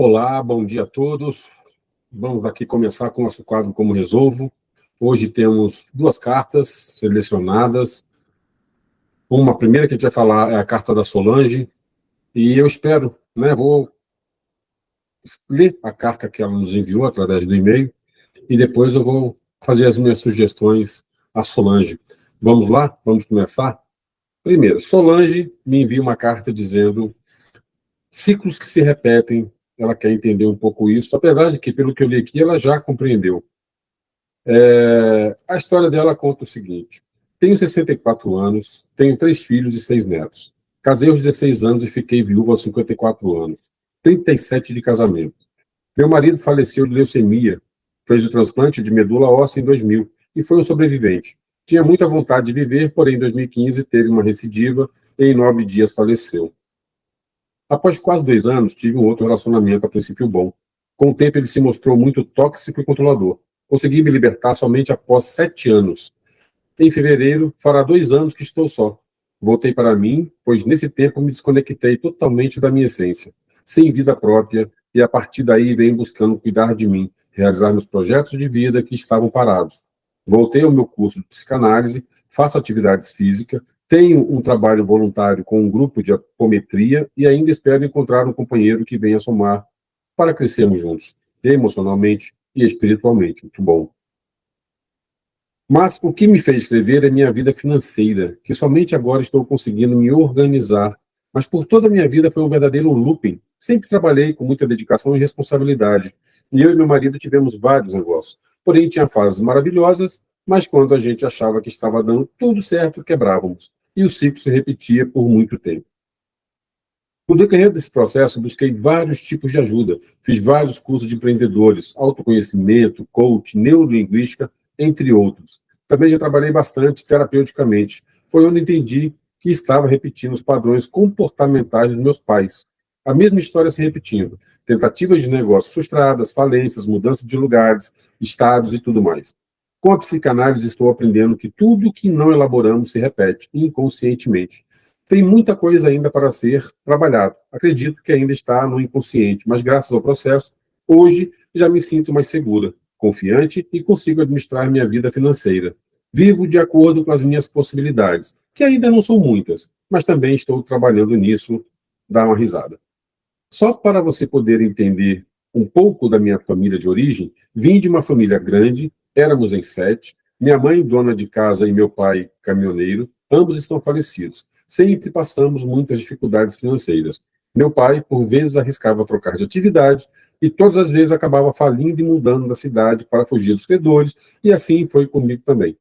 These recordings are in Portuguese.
Olá, bom dia a todos. Vamos aqui começar com o nosso quadro Como Resolvo. Hoje temos duas cartas selecionadas. Uma primeira que a gente vai falar é a carta da Solange, e eu espero, vou ler a carta que ela nos enviou através do e-mail, e depois eu vou fazer as minhas sugestões à Solange. Vamos lá? Vamos começar? Primeiro, Solange me envia uma carta dizendo ciclos que se repetem. Ela quer entender um pouco isso, apesar de que, pelo que eu li aqui, ela já compreendeu. A história dela conta o seguinte: tenho 64 anos, tenho 3 filhos e 6 netos. Casei aos 16 anos e fiquei viúva aos 54 anos. 37 de casamento. Meu marido faleceu de leucemia, fez o transplante de medula óssea em 2000 e foi um sobrevivente. Tinha muita vontade de viver, porém em 2015 teve uma recidiva e em 9 dias faleceu. Após quase 2 anos, tive um outro relacionamento, a princípio bom. Com o tempo, ele se mostrou muito tóxico e controlador. Consegui me libertar somente após 7 anos. Em fevereiro, fará 2 anos que estou só. Voltei para mim, pois nesse tempo me desconectei totalmente da minha essência, sem vida própria, e a partir daí venho buscando cuidar de mim, realizar meus projetos de vida que estavam parados. Voltei ao meu curso de psicanálise, faço atividades físicas, tenho um trabalho voluntário com um grupo de apometria e ainda espero encontrar um companheiro que venha somar para crescermos juntos, emocionalmente e espiritualmente. Muito bom. Mas o que me fez escrever é minha vida financeira, que somente agora estou conseguindo me organizar. Mas por toda a minha vida foi um verdadeiro looping. Sempre trabalhei com muita dedicação e responsabilidade. E eu e meu marido tivemos vários negócios. Porém, tinha fases maravilhosas, mas quando a gente achava que estava dando tudo certo, quebrávamos. E o ciclo se repetia por muito tempo. No decorrer desse processo, busquei vários tipos de ajuda. Fiz vários cursos de empreendedores, autoconhecimento, coach, neurolinguística, entre outros. Também já trabalhei bastante terapeuticamente. Foi onde entendi que estava repetindo os padrões comportamentais dos meus pais. A mesma história se repetindo. Tentativas de negócios frustradas, falências, mudança de lugares, estados e tudo mais. Com a psicanálise, estou aprendendo que tudo que não elaboramos se repete, inconscientemente. Tem muita coisa ainda para ser trabalhado. Acredito que ainda está no inconsciente, mas graças ao processo, hoje já me sinto mais segura, confiante e consigo administrar minha vida financeira. Vivo de acordo com as minhas possibilidades, que ainda não são muitas, mas também estou trabalhando nisso. Dá uma risada. Só para você poder entender um pouco da minha família de origem, vim de uma família grande, éramos em 7, minha mãe dona de casa e meu pai caminhoneiro, ambos estão falecidos. Sempre passamos muitas dificuldades financeiras. Meu pai, por vezes, arriscava trocar de atividade e todas as vezes acabava falindo e mudando da cidade para fugir dos credores, e assim foi comigo também.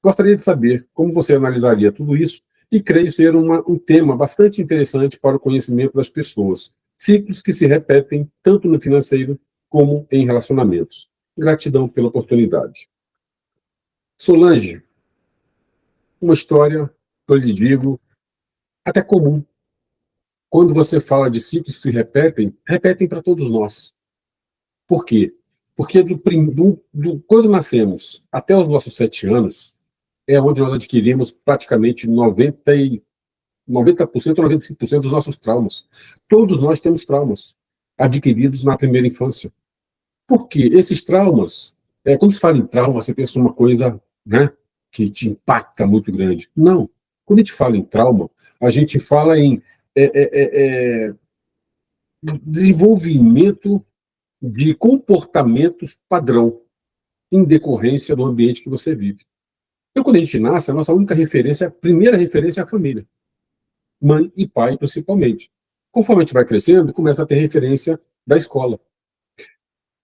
Gostaria de saber como você analisaria tudo isso e creio ser um tema bastante interessante para o conhecimento das pessoas. Ciclos que se repetem tanto no financeiro como em relacionamentos. Gratidão pela oportunidade. Solange, uma história que eu lhe digo até comum. Quando você fala de ciclos que se repetem, repetem para todos nós. Por quê? Porque quando nascemos até os nossos 7 anos, é onde nós adquirimos praticamente 90% ou 95% dos nossos traumas. Todos nós temos traumas adquiridos na primeira infância. Por quê? Esses traumas, quando se fala em trauma, você pensa uma coisa, que te impacta muito grande. Não. Quando a gente fala em trauma, a gente fala em desenvolvimento de comportamentos padrão em decorrência do ambiente que você vive. Então, quando a gente nasce, a nossa única referência, a primeira referência é a família. Mãe e pai, principalmente. Conforme a gente vai crescendo, começa a ter referência da escola.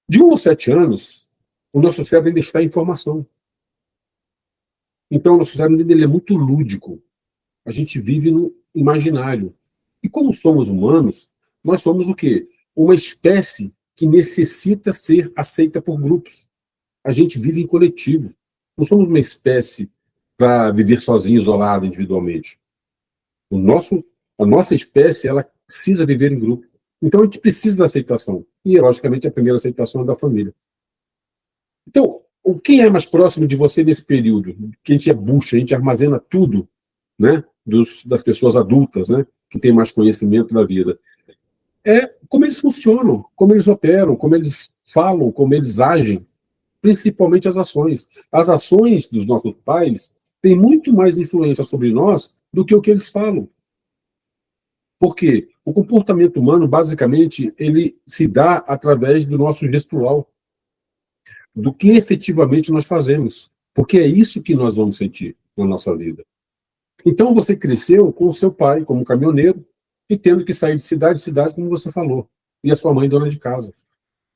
De 1 aos 7 anos, o nosso cérebro ainda está em formação. Então, o nosso cérebro ainda é muito lúdico. A gente vive no imaginário. E como somos humanos, nós somos o quê? Uma espécie que necessita ser aceita por grupos. A gente vive em coletivo. Não somos uma espécie para viver sozinho, isolado, individualmente. A nossa espécie, ela precisa viver em grupo. Então, a gente precisa da aceitação. E, logicamente, a primeira aceitação é da família. Então, quem é mais próximo de você nesse período? Que a gente é bucha, a gente armazena tudo, das pessoas adultas, que têm mais conhecimento da vida. como eles funcionam, como eles operam, como eles falam, como eles agem, principalmente as ações. As ações dos nossos pais têm muito mais influência sobre nós do que o que eles falam. Porque o comportamento humano, basicamente, ele se dá através do nosso gestual, do que efetivamente nós fazemos. Porque é isso que nós vamos sentir na nossa vida. Então você cresceu com o seu pai como caminhoneiro e tendo que sair de cidade em cidade, como você falou, e a sua mãe dona de casa.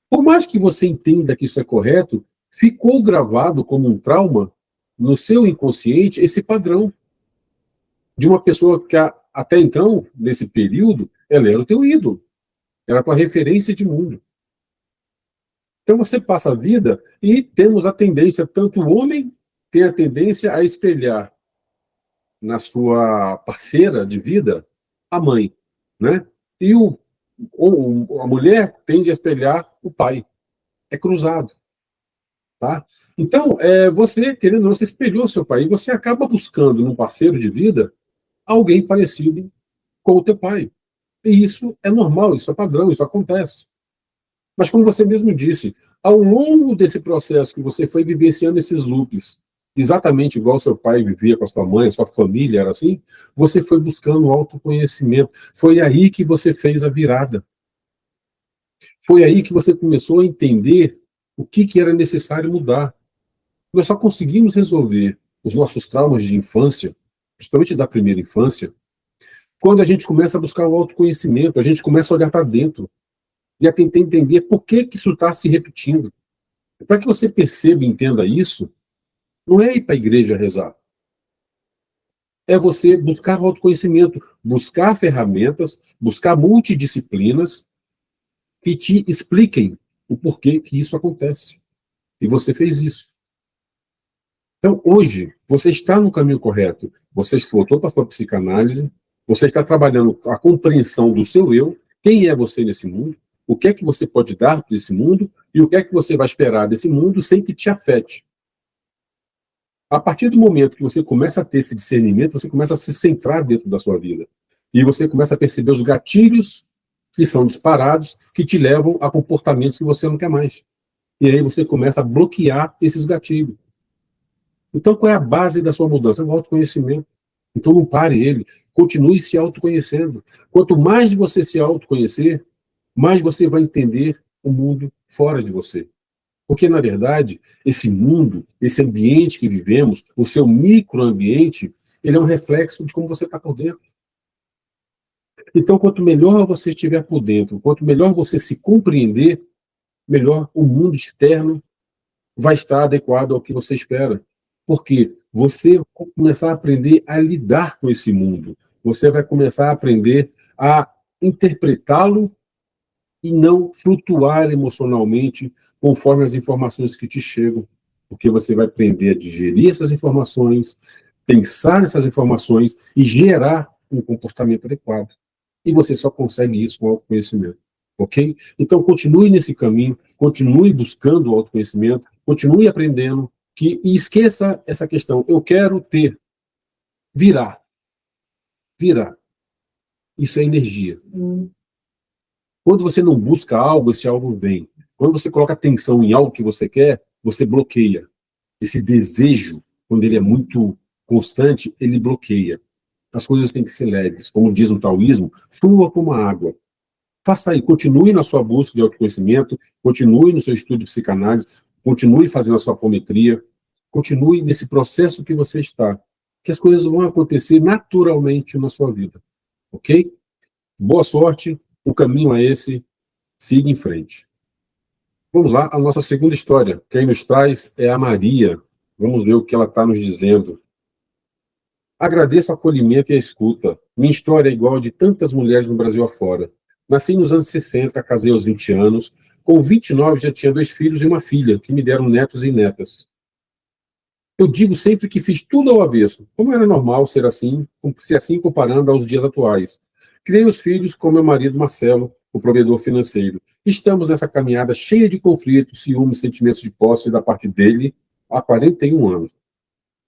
Por mais que você entenda que isso é correto, ficou gravado como um trauma no seu inconsciente esse padrão de uma pessoa que até então, nesse período, ela era o teu ídolo, era a tua referência de mundo. Então você passa a vida e temos a tendência, tanto o homem tem a tendência a espelhar na sua parceira de vida a mãe, né? E a mulher tende a espelhar o pai. É cruzado, tá? Então, você, querendo ou não, você espelhou seu pai e você acaba buscando num parceiro de vida alguém parecido com o teu pai. E isso é normal, isso é padrão, isso acontece. Mas como você mesmo disse, ao longo desse processo que você foi vivenciando esses loops, exatamente igual seu pai vivia com a sua mãe, a sua família era assim, você foi buscando autoconhecimento. Foi aí que você fez a virada. Foi aí que você começou a entender o que era necessário mudar. Nós só conseguimos resolver os nossos traumas de infância, principalmente da primeira infância, quando a gente começa a buscar o autoconhecimento, a gente começa a olhar para dentro e a tentar entender por que isso está se repetindo. Para que você perceba e entenda isso, não é ir para a igreja rezar. É você buscar o autoconhecimento, buscar ferramentas, buscar multidisciplinas que te expliquem o porquê que isso acontece. E você fez isso. Então, hoje, você está no caminho correto. Você voltou para a sua psicanálise, você está trabalhando a compreensão do seu eu, quem é você nesse mundo, o que é que você pode dar para esse mundo e o que é que você vai esperar desse mundo sem que te afete. A partir do momento que você começa a ter esse discernimento, você começa a se centrar dentro da sua vida. E você começa a perceber os gatilhos que são disparados, que te levam a comportamentos que você não quer mais. E aí você começa a bloquear esses gatilhos. Então, qual é a base da sua mudança? É o autoconhecimento. Então, não pare ele. Continue se autoconhecendo. Quanto mais você se autoconhecer, mais você vai entender o mundo fora de você. Porque, na verdade, esse mundo, esse ambiente que vivemos, o seu microambiente, ele é um reflexo de como você está por dentro. Então, quanto melhor você estiver por dentro, quanto melhor você se compreender, melhor o mundo externo vai estar adequado ao que você espera. Porque você vai começar a aprender a lidar com esse mundo. Você vai começar a aprender a interpretá-lo e não flutuar emocionalmente conforme as informações que te chegam. Porque você vai aprender a digerir essas informações, pensar nessas informações e gerar um comportamento adequado. E você só consegue isso com o autoconhecimento. Ok? Então, continue nesse caminho, continue buscando o autoconhecimento, continue aprendendo, e esqueça essa questão. Eu quero ter. Virar. Virar. Isso é energia. Quando você não busca algo, esse algo vem. Quando você coloca atenção em algo que você quer, você bloqueia. Esse desejo, quando ele é muito constante, ele bloqueia. As coisas têm que ser leves. Como diz no taoísmo, flua como a água. Faça aí, continue na sua busca de autoconhecimento, continue no seu estudo de psicanálise, continue fazendo a sua apometria, continue nesse processo que você está, que as coisas vão acontecer naturalmente na sua vida, ok? Boa sorte, o caminho é esse, siga em frente. Vamos lá, a nossa segunda história, quem nos traz é a Maria, vamos ver o que ela está nos dizendo. Agradeço o acolhimento e a escuta, minha história é igual a de tantas mulheres no Brasil afora. Nasci nos anos 60, casei aos 20 anos. Com 29 já tinha 2 filhos e uma filha, que me deram netos e netas. Eu digo sempre que fiz tudo ao avesso, como era normal ser assim comparando aos dias atuais. Criei os filhos com meu marido Marcelo, o provedor financeiro. Estamos nessa caminhada cheia de conflitos, ciúmes, sentimentos de posse da parte dele há 41 anos.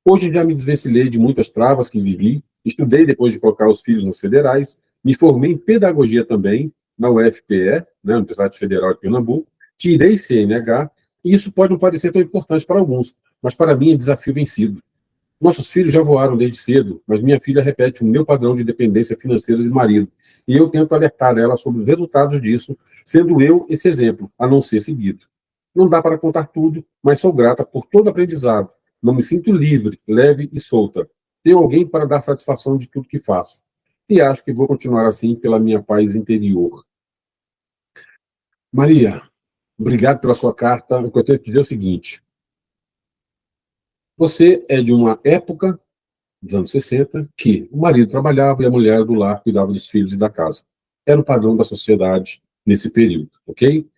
Hoje já me desvencilhei de muitas travas que vivi, estudei depois de colocar os filhos nas federais, me formei em pedagogia também, na UFPE, né, Universidade Federal de Pernambuco, tirei CNH, e isso pode não parecer tão importante para alguns, mas para mim é desafio vencido. Nossos filhos já voaram desde cedo, mas minha filha repete o meu padrão de dependência financeira de marido, e eu tento alertar ela sobre os resultados disso, sendo eu esse exemplo, a não ser seguido. Não dá para contar tudo, mas sou grata por todo aprendizado. Não me sinto livre, leve e solta. Tenho alguém para dar satisfação de tudo que faço. E acho que vou continuar assim pela minha paz interior. Maria, obrigado pela sua carta. O que eu tenho que dizer é o seguinte. Você é de uma época, dos anos 60, que o marido trabalhava e a mulher do lar cuidava dos filhos e da casa. Era o padrão da sociedade nesse período, ok?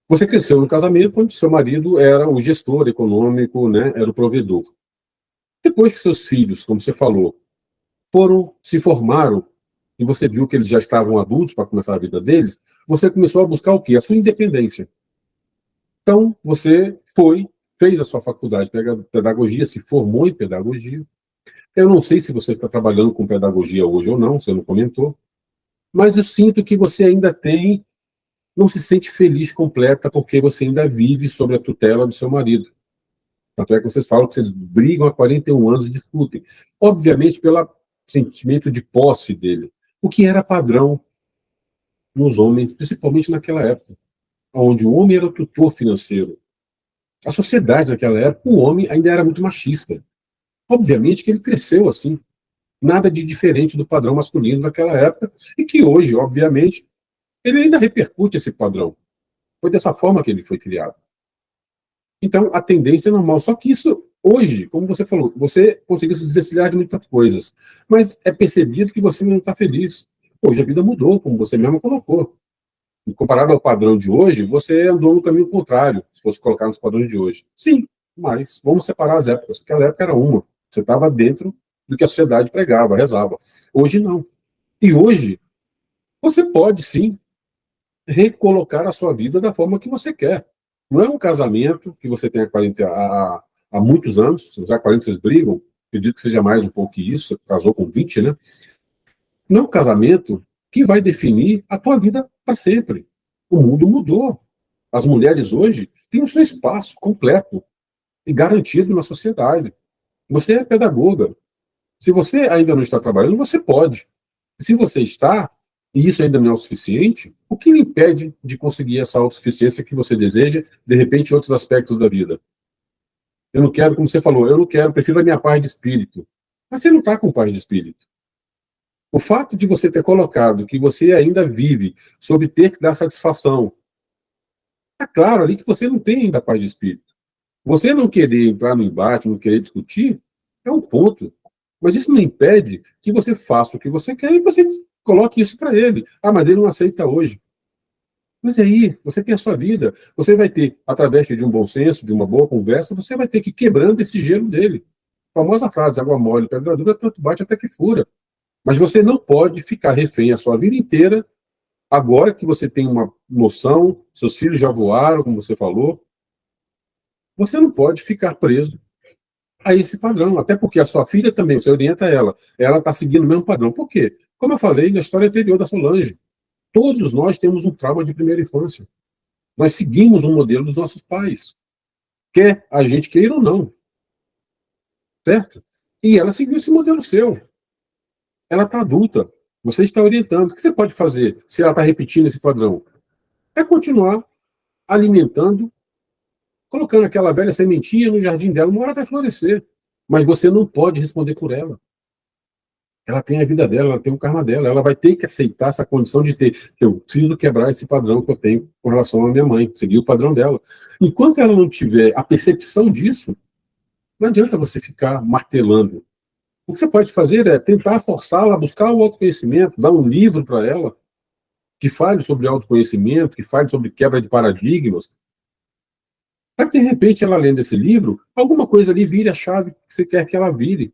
Você cresceu no casamento onde seu marido era o gestor econômico, né, era o provedor. Depois que seus filhos, como você falou, se formaram, e você viu que eles já estavam adultos para começar a vida deles, você começou a buscar o quê? A sua independência. Então, você fez a sua faculdade de pedagogia, se formou em pedagogia. Eu não sei se você está trabalhando com pedagogia hoje ou não, você não comentou, mas eu sinto que você ainda não se sente feliz completa porque você ainda vive sob a tutela do seu marido. Tanto é que vocês falam que vocês brigam há 41 anos e discutem. Obviamente, pelo sentimento de posse dele, o que era padrão nos homens, principalmente naquela época, onde o homem era o tutor financeiro. A sociedade naquela época, o homem ainda era muito machista. Obviamente que ele cresceu assim, nada de diferente do padrão masculino naquela época, e que hoje, obviamente, ele ainda repercute esse padrão. Foi dessa forma que ele foi criado. Então, a tendência é normal. Só que isso, hoje, como você falou, você conseguiu se desvencilhar de muitas coisas, mas é percebido que você não está feliz. Hoje a vida mudou, como você mesmo colocou. E comparado ao padrão de hoje, você andou no caminho contrário, se fosse colocar nos padrões de hoje. Sim, mas vamos separar as épocas. Aquela época era uma. Você estava dentro do que a sociedade pregava, rezava. Hoje não. E hoje, você pode, sim, recolocar a sua vida da forma que você quer. Não é um casamento que você tem há muitos anos, se já 40 vocês brigam, acredito que seja mais um pouco que isso, você casou com 20, né? Não é um casamento que vai definir a tua vida para sempre. O mundo mudou. As mulheres hoje têm o seu espaço completo e garantido na sociedade. Você é pedagoga. Se você ainda não está trabalhando, você pode. Se você está, e isso ainda não é o suficiente, o que lhe impede de conseguir essa autossuficiência que você deseja, de repente, em outros aspectos da vida? Eu não quero, como você falou, eu não quero, prefiro a minha paz de espírito. Mas você não está com paz de espírito. O fato de você ter colocado que você ainda vive sobre ter que dar satisfação, está claro ali que você não tem ainda paz de espírito. Você não querer entrar no embate, não querer discutir, é um ponto. Mas isso não impede que você faça o que você quer e você coloque isso para ele. Ah, mas ele não aceita hoje. Mas aí, você tem a sua vida. Você vai ter, através de um bom senso, de uma boa conversa, você vai ter que ir quebrando esse gelo dele. A famosa frase, água mole, pedra dura, tanto bate até que fura. Mas você não pode ficar refém a sua vida inteira, agora que você tem uma noção, seus filhos já voaram, como você falou, você não pode ficar preso a esse padrão, até porque a sua filha também, você orienta ela está seguindo o mesmo padrão. Por quê? Como eu falei na história anterior da Solange, todos nós temos um trauma de primeira infância. Nós seguimos um modelo dos nossos pais, quer a gente queira ou não, certo? E ela seguiu esse modelo seu. Ela está adulta, você está orientando. O que você pode fazer se ela está repetindo esse padrão? É continuar alimentando, colocando aquela velha sementinha no jardim dela, uma hora vai florescer. Mas você não pode responder por ela. Ela tem a vida dela, ela tem o karma dela, ela vai ter que aceitar essa condição de ter, que eu preciso quebrar esse padrão que eu tenho com relação à minha mãe, seguir o padrão dela. Enquanto ela não tiver a percepção disso, não adianta você ficar martelando. O que você pode fazer é tentar forçá-la a buscar o autoconhecimento, dar um livro para ela, que fale sobre autoconhecimento, que fale sobre quebra de paradigmas, para que, de repente, ela lendo esse livro, alguma coisa ali vire a chave que você quer que ela vire.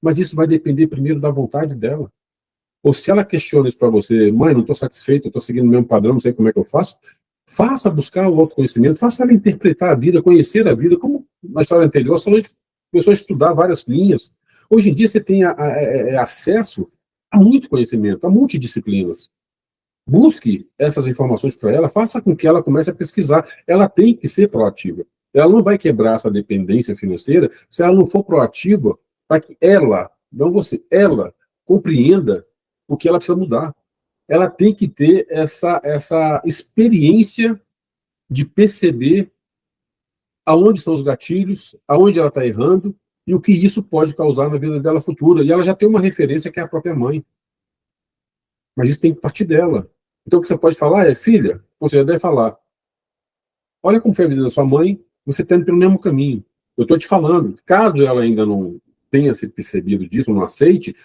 Mas isso vai depender primeiro da vontade dela. Ou se ela questiona isso para você, mãe, não estou satisfeito, eu estou seguindo o mesmo padrão, não sei como é que eu faço, faça buscar o autoconhecimento, faça ela interpretar a vida, conhecer a vida, como na história anterior, só começou a estudar várias linhas. Hoje em dia você tem acesso a muito conhecimento, a multidisciplinas. Busque essas informações para ela, faça com que ela comece a pesquisar. Ela tem que ser proativa. Ela não vai quebrar essa dependência financeira se ela não for proativa para que ela, não você, ela compreenda o que ela precisa mudar. Ela tem que ter essa experiência de perceber aonde são os gatilhos, aonde ela está errando e o que isso pode causar na vida dela futura. E ela já tem uma referência que é a própria mãe. Mas isso tem que partir dela. Então o que você pode falar é, filha, você já deve falar, olha como foi a vida da sua mãe, você está indo pelo mesmo caminho. Eu estou te falando, caso ela ainda não tenha se percebido disso, não aceite,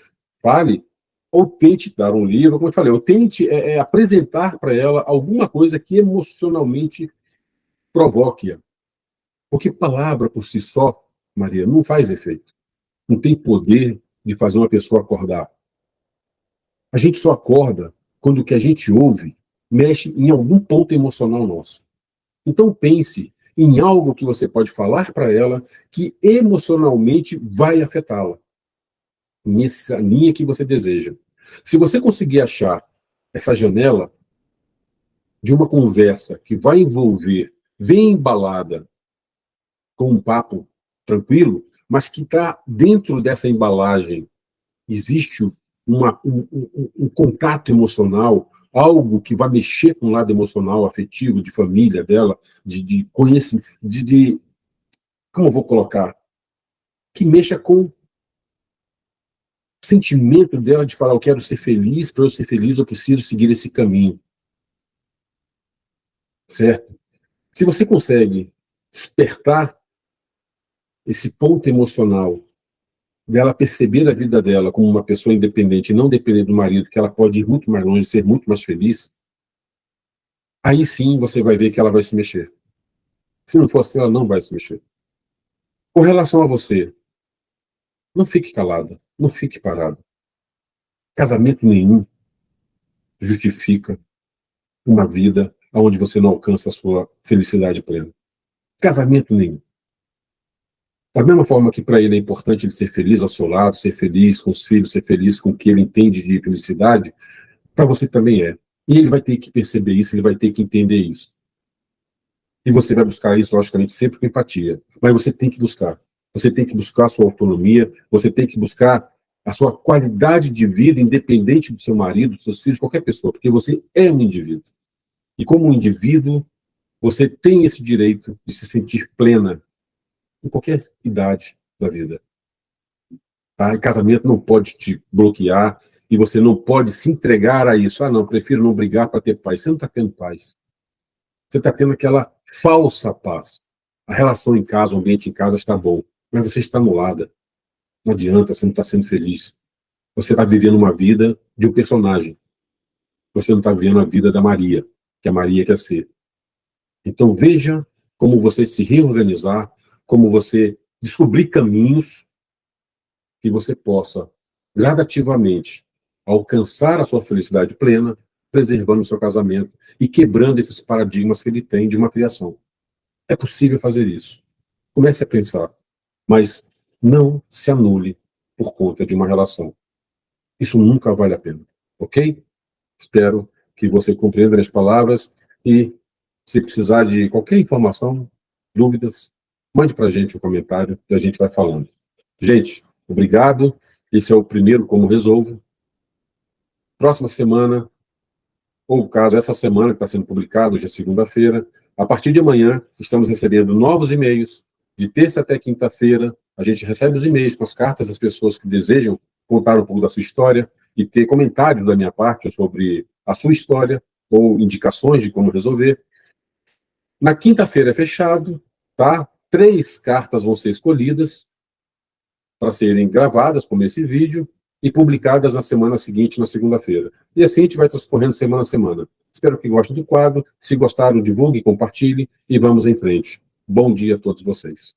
fale, ou tente dar um livro, como eu te falei, ou tente apresentar para ela alguma coisa que emocionalmente provoque-a. Porque palavra por si só, Maria, não faz efeito. Não tem poder de fazer uma pessoa acordar. A gente só acorda quando o que a gente ouve mexe em algum ponto emocional nosso. Então pense em algo que você pode falar para ela que emocionalmente vai afetá-la, nessa linha que você deseja. Se você conseguir achar essa janela de uma conversa que vai envolver, bem embalada, com um papo tranquilo, mas que está dentro dessa embalagem, existe um contato emocional, algo que vai mexer com o lado emocional, afetivo, de família dela, de conhecimento, como eu vou colocar? Que mexa com o sentimento dela de falar, eu quero ser feliz, para eu ser feliz eu preciso seguir esse caminho. Certo? Se você consegue despertar esse ponto emocional dela perceber a vida dela como uma pessoa independente e não depender do marido, que ela pode ir muito mais longe, ser muito mais feliz, aí sim você vai ver que ela vai se mexer. Se não for assim, ela não vai se mexer. Com relação a você, não fique calada, não fique parada. Casamento nenhum justifica uma vida onde você não alcança a sua felicidade plena. Casamento nenhum. Da mesma forma que para ele é importante ele ser feliz ao seu lado, ser feliz com os filhos, ser feliz com o que ele entende de felicidade, para você também é. E ele vai ter que perceber isso, ele vai ter que entender isso. E você vai buscar isso, logicamente, sempre com empatia. Mas você tem que buscar. Você tem que buscar a sua autonomia, você tem que buscar a sua qualidade de vida, independente do seu marido, dos seus filhos, qualquer pessoa, porque você é um indivíduo. E como um indivíduo, você tem esse direito de se sentir plena em qualquer idade da vida. Tá? E casamento não pode te bloquear e você não pode se entregar a isso. Ah, não, prefiro não brigar para ter paz. Você não está tendo paz. Você está tendo aquela falsa paz. A relação em casa, o ambiente em casa está bom, mas você está anulada. Não adianta, você não está sendo feliz. Você está vivendo uma vida de um personagem. Você não está vivendo a vida da Maria, que a Maria quer ser. Então veja como você se reorganizar, como você descobrir caminhos que você possa gradativamente alcançar a sua felicidade plena, preservando o seu casamento e quebrando esses paradigmas que ele tem de uma criação. É possível fazer isso. Comece a pensar, mas não se anule por conta de uma relação. Isso nunca vale a pena, ok? Espero que você compreenda as palavras e, se precisar de qualquer informação, dúvidas, mande para a gente um comentário e a gente vai falando. Gente, obrigado. Esse é o primeiro Como Resolvo. Próxima semana, ou no caso, essa semana que está sendo publicado, hoje é segunda-feira, a partir de amanhã, estamos recebendo novos e-mails. De terça até quinta-feira, a gente recebe os e-mails com as cartas das pessoas que desejam contar um pouco da sua história e ter comentários da minha parte sobre a sua história ou indicações de como resolver. Na quinta-feira é fechado, tá? 3 cartas vão ser escolhidas para serem gravadas, como esse vídeo, e publicadas na semana seguinte, na segunda-feira. E assim a gente vai transcorrendo semana a semana. Espero que gostem do quadro. Se gostaram, divulgue, compartilhe e vamos em frente. Bom dia a todos vocês.